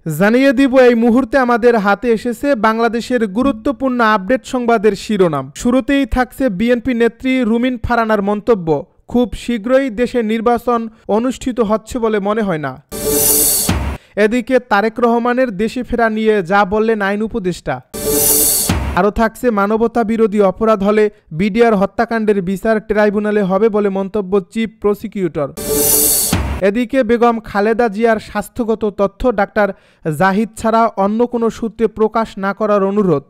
জানিয়ে দিব এই মুহূর্তে আমাদের হাতে এসেছে বাংলাদেশের গুরুত্বপূর্ণ আপডেট সংবাদের শিরোনাম। শুরুতেই থাকছে বিএনপি নেত্রী রুমিন ফারহানার মন্তব্য, খুব শীঘ্রই দেশে নির্বাচন অনুষ্ঠিত হচ্ছে বলে মনে হয় না। এদিকে তারেক রহমানের দেশে ফেরা নিয়ে যা বললেন আইন উপদেষ্টা। আরও থাকছে মানবতা বিরোধী অপরাধ হলে বিডিআর হত্যাকাণ্ডের বিচার ট্রাইব্যুনালে হবে বলে মন্তব্য চিফ প্রসিকিউটর। এদিকে বেগম খালেদা জিয়ার স্বাস্থ্যগত তথ্য ডাক্তার জাহিদ ছাড়া অন্য কোনো সূত্রে প্রকাশ না করার অনুরোধ।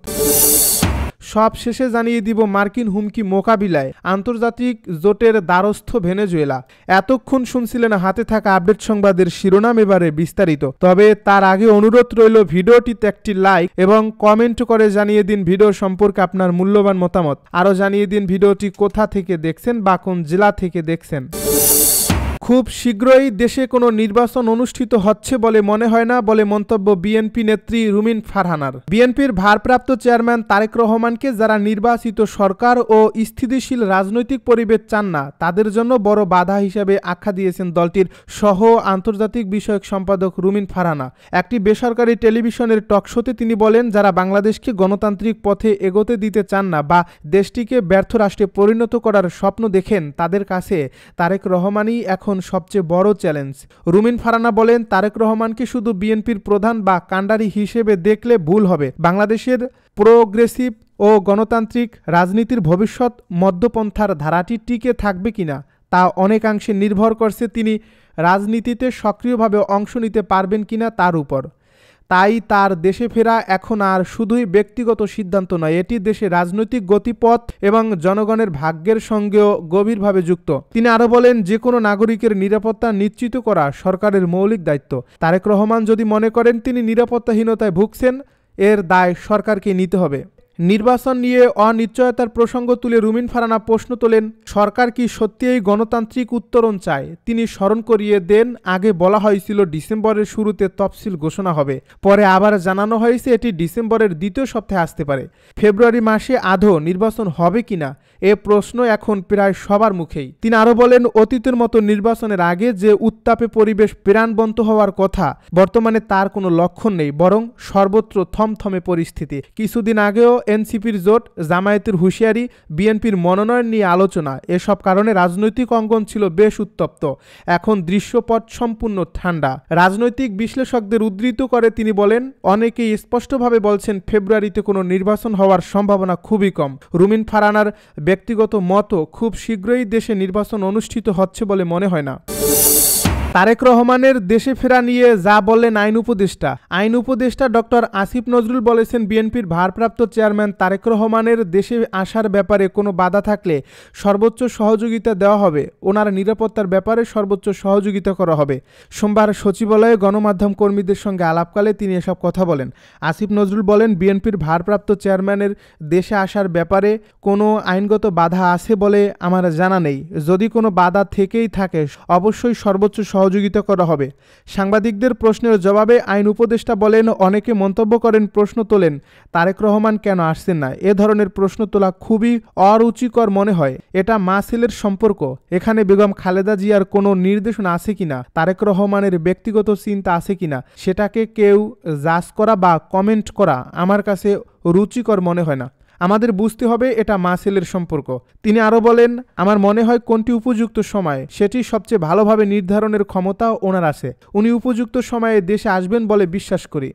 সব শেষে জানিয়ে দিব মার্কিন হুমকি মোকাবিলায় আন্তর্জাতিক জোটের দ্বারস্থ ভেনেজুয়েলা। এতক্ষণ শুনছিলেন হাতে থাকা আপডেট সংবাদের শিরোনাম, এবারে বিস্তারিত। তবে তার আগে অনুরোধ রইল ভিডিওটিতে একটি লাইক এবং কমেন্ট করে জানিয়ে দিন ভিডিও সম্পর্কে আপনার মূল্যবান মতামত। আরও জানিয়ে দিন ভিডিওটি কোথা থেকে দেখছেন বা কোন জেলা থেকে দেখছেন। খুব শীঘ্রই দেশে কোনো নির্বাচন অনুষ্ঠিত হচ্ছে বলে মনে হয় না বলে মন্তব্য বিএনপি নেত্রী রুমিন ফারহানার। বিএনপির ভারপ্রাপ্ত চেয়ারম্যান তারেক রহমানকে যারা নির্বাচিত সরকার ও স্থিতিশীল রাজনৈতিক পরিবেশ চান না তাদের জন্য বড় বাধা হিসেবে আখ্যা দিয়েছেন দলটির সহ আন্তর্জাতিক বিষয়ক সম্পাদক রুমিন ফারহানা। একটি বেসরকারি টেলিভিশনের টকশোতে তিনি বলেন, যারা বাংলাদেশকে গণতান্ত্রিক পথে এগোতে দিতে চান না বা দেশটিকে ব্যর্থ রাষ্ট্রে পরিণত করার স্বপ্ন দেখেন তাদের কাছে তারেক রহমানই এখন সবচেয়ে বড় চ্যালেঞ্জ। রুমিন ফারহানা বলেন, তারেক রহমানকে শুধু বিএনপির প্রধান বা কাণ্ডারি হিসেবে দেখলে ভুল হবে। বাংলাদেশের প্রোগ্রেসিভ ও গণতান্ত্রিক রাজনীতির ভবিষ্যৎ মধ্যপন্থার ধারাটি টিকে থাকবে কিনা তা অনেকাংশে নির্ভর করছে তিনি রাজনীতিতে সক্রিয়ভাবে অংশ নিতে পারবেন কিনা তার উপর। তাই তার দেশে ফেরা এখন আর শুধুই ব্যক্তিগত সিদ্ধান্ত নয়, এটি দেশের রাজনৈতিক গতিপথ এবং জনগণের ভাগ্যের সঙ্গেও গভীরভাবে যুক্ত। তিনি আরও বলেন, যে কোনো নাগরিকের নিরাপত্তা নিশ্চিত করা সরকারের মৌলিক দায়িত্ব। তারেক রহমান যদি মনে করেন তিনি নিরাপত্তাহীনতায় ভুগছেন, এর দায় সরকারকে নিতে হবে। নির্বাচন নিয়ে অনিশ্চয়তার প্রসঙ্গ তুলে রুমিন ফারহানা প্রশ্ন তোলেন, সরকার কি সত্যিই গণতান্ত্রিক উত্তরণ চায়? তিনি স্মরণ করিয়ে দেন, আগে বলা হয়েছিল ডিসেম্বরের শুরুতে তফসিল ঘোষণা হবে, পরে আবার জানানো হয়েছে এটি ডিসেম্বরের দ্বিতীয় সপ্তাহে আসতে পারে। ফেব্রুয়ারি মাসে আদৌ নির্বাচন হবে কিনা এ প্রশ্ন এখন প্রায় সবার মুখেই। তিনি আরও বলেন, অতীতের মতো নির্বাচনের আগে যে উত্তাপে পরিবেশ প্রাণবন্ত হওয়ার কথা বর্তমানে তার কোনো লক্ষণ নেই, বরং সর্বত্র থমথমে পরিস্থিতি। কিছুদিন আগেও এনসিপির জোট, জামায়াতের হুঁশিয়ারি, বিএনপির মনোনয়ন নিয়ে আলোচনা, এসব কারণে রাজনৈতিক অঙ্গন ছিল বেশ উত্তপ্ত। এখন দৃশ্যপট সম্পূর্ণ ঠান্ডা। রাজনৈতিক বিশ্লেষকদের উদ্ধৃত করে তিনি বলেন, অনেকেই স্পষ্টভাবে বলছেন ফেব্রুয়ারিতে কোনো নির্বাচন হওয়ার সম্ভাবনা খুবই কম। রুমিন ফারহানার ব্যক্তিগত মতো খুব শীঘ্রই দেশে নির্বাচন অনুষ্ঠিত হচ্ছে বলে মনে হয় না। তারেক রহমানের দেশে ফেরা নিয়ে যা বললেন আইন উপদেষ্টা ডক্টর আসিফ নজরুল বলেছেন, বিএনপির ভারপ্রাপ্ত চেয়ারম্যান তারেক রহমানের দেশে আসার ব্যাপারে কোনো বাধা থাকলে সর্বোচ্চ সহযোগিতা দেওয়া হবে, ওনার নিরাপত্তার ব্যাপারে সর্বোচ্চ সহযোগিতা করা হবে। সোমবার সচিবালয়ে গণমাধ্যম কর্মীদের সঙ্গে আলাপকালে তিনি এসব কথা বলেন। আসিফ নজরুল বলেন, বিএনপির ভারপ্রাপ্ত চেয়ারম্যানের দেশে আসার ব্যাপারে কোনো আইনগত বাধা আছে বলে আমার জানা নেই। যদি কোনো বাধা থেকেই থাকে অবশ্যই সর্বোচ্চ সহযোগিতা করা হবে। সাংবাদিকদের প্রশ্নের জবাবে আইন উপদেষ্টা বলেন, অনেকে মন্তব্য করেন, প্রশ্ন তোলেন তারেক রহমান কেন আসছেন না। এ ধরনের প্রশ্ন তোলা খুবই অরুচিকর মনে হয়। এটা মা ছেলের সম্পর্ক, এখানে বেগম খালেদা জিয়ার কোনো নির্দেশনা আছে কিনা, তারেক রহমানের ব্যক্তিগত চিন্তা আছে কিনা, সেটাকে কেউ জাজ করা বা কমেন্ট করা আমার কাছে রুচিকর মনে হয় না। আমাদের বুঝতে হবে এটা মা ছেলের সম্পর্ক। তিনি আরও বলেন, আমার মনে হয় কোনটি উপযুক্ত সময় সেটি সবচেয়ে ভালোভাবে নির্ধারণের ক্ষমতা ওনার আছে। উনি উপযুক্ত সময়ে দেশে আসবেন বলে বিশ্বাস করি।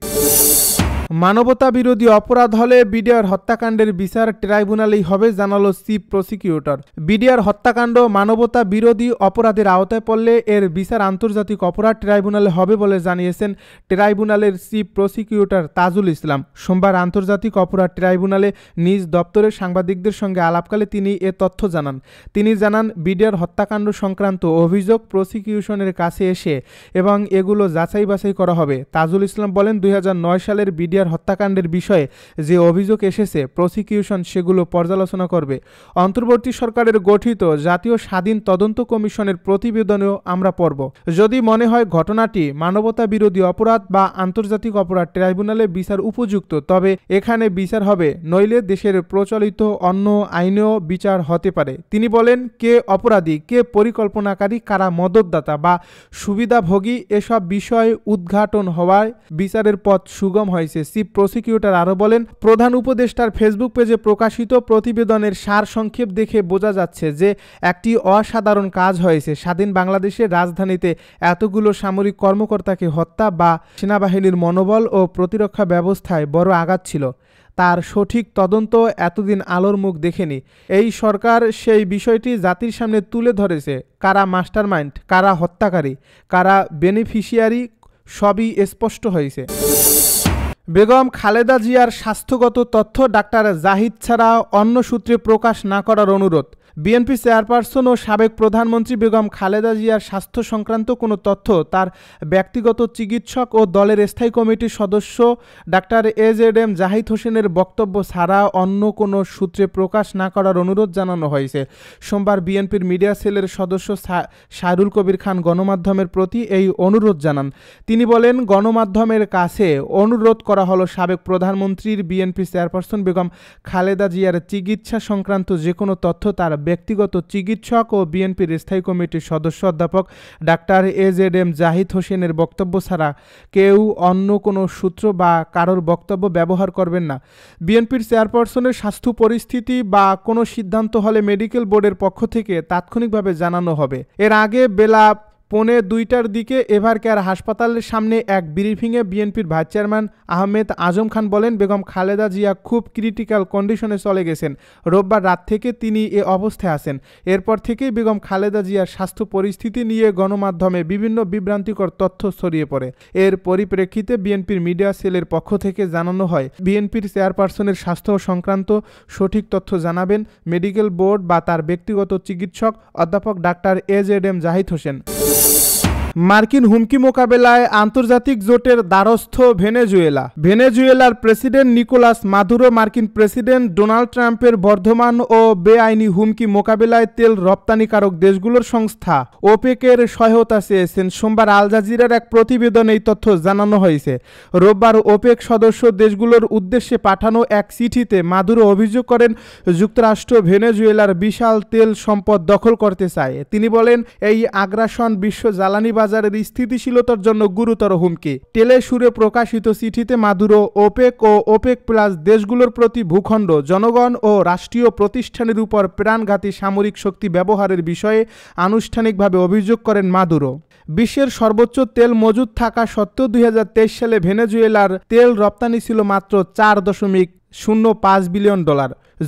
মানবতা বিরোধী অপরাধ হলে বিডিআর হত্যাকাণ্ডের বিচার ট্রাইব্যুনালেই হবে, জানালো চিফ প্রসিকিউটর। বিডিআর হত্যাকাণ্ড মানবতা বিরোধী অপরাধের আওতায় পড়লে এর বিচার আন্তর্জাতিক অপরাধ ট্রাইব্যুনালে হবে বলে জানিয়েছেন ট্রাইব্যুনালের চিফ প্রসিকিউটর তাজুল ইসলাম। সোমবার আন্তর্জাতিক অপরাধ ট্রাইব্যুনালে নিজ দপ্তরে সাংবাদিকদের সঙ্গে আলাপকালে তিনি এ তথ্য জানান। তিনি জানান, বিডিআর হত্যাকাণ্ড সংক্রান্ত অভিযোগ প্রসিকিউশনের কাছে এসে এবং এগুলো যাচাই বাছাই করা হবে। তাজুল ইসলাম বলেন, 2009 সালের বিডিআর মিডিয়ার হত্যাকাণ্ডের বিষয়ে যে অভিযোগ এসেছে প্রসিকিউশন সেগুলো পর্যালোচনা করবে। অন্তর্বর্তী সরকারের গঠিত জাতীয় স্বাধীন তদন্ত কমিশনের প্রতিবেদনেও আমরা পড়ব। যদি মনে হয় ঘটনাটি মানবতা বিরোধী অপরাধ বা আন্তর্জাতিক অপরাধ ট্রাইব্যুনালে বিচার উপযুক্ত, তবে এখানে বিচার হবে, নইলে দেশের প্রচলিত অন্য আইনেও বিচার হতে পারে। তিনি বলেন, কে অপরাধী, কে পরিকল্পনাকারী, কারা মদতদাতা বা সুবিধাভোগী এসব বিষয় উদ্ঘাটন হওয়ায় বিচারের পথ সুগম হয়েছে। চিফ প্রসিকিউটর আরও বলেন, প্রধান উপদেষ্টার ফেসবুক পেজে প্রকাশিত প্রতিবেদনের সারসংক্ষেপ দেখে বোঝা যাচ্ছে যে একটি অসাধারণ কাজ হয়েছে। স্বাধীন বাংলাদেশের রাজধানীতে এতগুলো সামরিক কর্মকর্তাকে হত্যা বা সেনাবাহিনীর মনোবল ও প্রতিরক্ষা ব্যবস্থায় বড় আঘাত ছিল। তার সঠিক তদন্ত এতদিন আলোর মুখ দেখেনি। এই সরকার সেই বিষয়টি জাতির সামনে তুলে ধরেছে। কারা মাস্টারমাইন্ড, কারা হত্যাকারী, কারা বেনিফিশিয়ারি সবই স্পষ্ট হয়েছে। বেগম খালেদা জিয়ার স্বাস্থ্যগত তথ্য ডাক্তার জাহিদ ছাড়া অন্য সূত্রে প্রকাশ না করার অনুরোধ। বিএনপি চেয়ারপারসন ও সাবেক প্রধানমন্ত্রী বেগম খালেদা জিয়ার স্বাস্থ্য সংক্রান্ত কোনো তথ্য তার ব্যক্তিগত চিকিৎসক ও দলের স্থায়ী কমিটির সদস্য ডাক্তার এজেডএম জাহিদ হোসেনের বক্তব্য ছাড়া অন্য কোনো সূত্রে প্রকাশ না করার অনুরোধ জানানো হয়েছে। সোমবার বিএনপির মিডিয়া সেলের সদস্য সাইরুল কবির খান গণমাধ্যমের প্রতি এই অনুরোধ জানান। তিনি বলেন, গণমাধ্যমের কাছে অনুরোধ করা হলো সাবেক প্রধানমন্ত্রীর বিএনপি চেয়ারপারসন বেগম খালেদা জিয়ার চিকিৎসা সংক্রান্ত যে কোনো তথ্য তার ব্যক্তিগত চিকিৎসক ও বিএনপির স্থায়ী কমিটির সদস্য অধ্যাপক ডাক্তার এজেডএম জাহিদ হোসেনের বক্তব্য ছাড়া কেউ অন্য কোনো সূত্র বা কারোর বক্তব্য ব্যবহার করবেন না। বিএনপির চেয়ারপারসনের স্বাস্থ্য পরিস্থিতি বা কোনো সিদ্ধান্ত হলে মেডিকেল বোর্ডের পক্ষ থেকে তাৎক্ষণিকভাবে জানানো হবে। এর আগে বেলা 1:45টার দিকে এভারকেয়ার হাসপাতালের সামনে এক ব্রিফিংয়ে বিএনপির ভাইস চেয়ারম্যান আহমেদ আজম খান বলেন, বেগম খালেদা জিয়া খুব ক্রিটিক্যাল কন্ডিশনে চলে গেছেন। রোববার রাত থেকে তিনি এ অবস্থায় আছেন। এরপর থেকেই বেগম খালেদা জিয়ার স্বাস্থ্য পরিস্থিতি নিয়ে গণমাধ্যমে বিভিন্ন বিভ্রান্তিকর তথ্য ছড়িয়ে পড়ে। এর পরিপ্রেক্ষিতে বিএনপির মিডিয়া সেলের পক্ষ থেকে জানানো হয়, বিএনপির চেয়ারপারসনের স্বাস্থ্য সংক্রান্ত সঠিক তথ্য জানাবেন মেডিকেল বোর্ড বা তার ব্যক্তিগত চিকিৎসক অধ্যাপক ডাক্তার এজেডএম জাহিদ হোসেন। মার্কিন হুমকি মোকাবেলায় আন্তর্জাতিক জোটের দ্বারস্থ ভেনেজুয়েলার প্রেসিডেন্ট নিকোলাস মাদুরো মার্কিন প্রেসিডেন্ট ডোনাল্ড ট্রাম্পের বর্ধমান ও বেআইনি হুমকি মোকাবেলায় তেল রপ্তানিকারক দেশগুলোর সংস্থা ওপেকের সহায়তা চেয়েছেন। সোমবার আল জাজিরার এক প্রতিবেদনে এই তথ্য জানানো হয়েছে। রোববার ওপেক সদস্য দেশগুলোর উদ্দেশ্যে পাঠানো এক চিঠিতে মাদুরো অভিযোগ করেন, যুক্তরাষ্ট্র ভেনেজুয়েলার বিশাল তেল সম্পদ দখল করতে চায়। তিনি বলেন, এই আগ্রাসন বিশ্ব জ্বালানি বাজারের স্থিতিশীলতার জন্য গুরুতর হুমকি। টেলে সুরে প্রকাশিত চিঠিতে মাদুরো ওপেক ও ওপেক প্লাস দেশগুলোর প্রতি ভূখণ্ড, জনগণ ও রাষ্ট্রীয় প্রতিষ্ঠানের উপর প্রাণঘাতী সামরিক শক্তি ব্যবহারের বিষয়ে আনুষ্ঠানিকভাবে অভিযোগ করেন মাদুরো। বিশ্বের সর্বোচ্চ তেল মজুদ থাকা সত্ত্বেও 2023 সালে ভেনেজুয়েলার তেল রপ্তানি ছিল মাত্র $4.05 বিলিয়ন।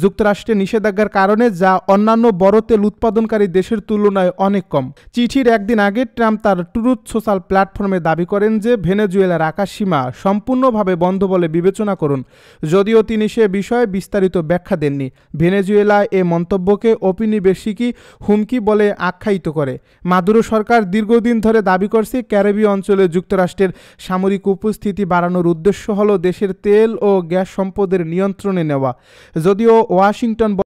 যুক্তরাষ্ট্রের নিষেধাজ্ঞার কারণে যা অন্যান্য বড় তেল উৎপাদনকারী দেশের তুলনায় অনেক কম। চিঠির একদিন আগে ট্রাম্প তার ট্রুথ সোশ্যাল প্ল্যাটফর্মে দাবি করেন যে ভেনেজুয়েলার আকাশসীমা সম্পূর্ণভাবে বন্ধ বলে বিবেচনা করুন, যদিও তিনি সে বিষয়ে বিস্তারিত ব্যাখ্যা দেননি। ভেনেজুয়েলা এ মন্তব্যকে ঔপনিবেশিক হুমকি বলে আখ্যায়িত করে। মাদুরো সরকার দীর্ঘদিন ধরে দাবি করছে ক্যারিবীয় অঞ্চলে যুক্তরাষ্ট্রের সামরিক উপস্থিতি বাড়ানোর উদ্দেশ্য হল দেশের তেল ও গ্যাস সম্পদের নিয়ন্ত্রণে নেওয়া। যদিও ওয়াশিংটন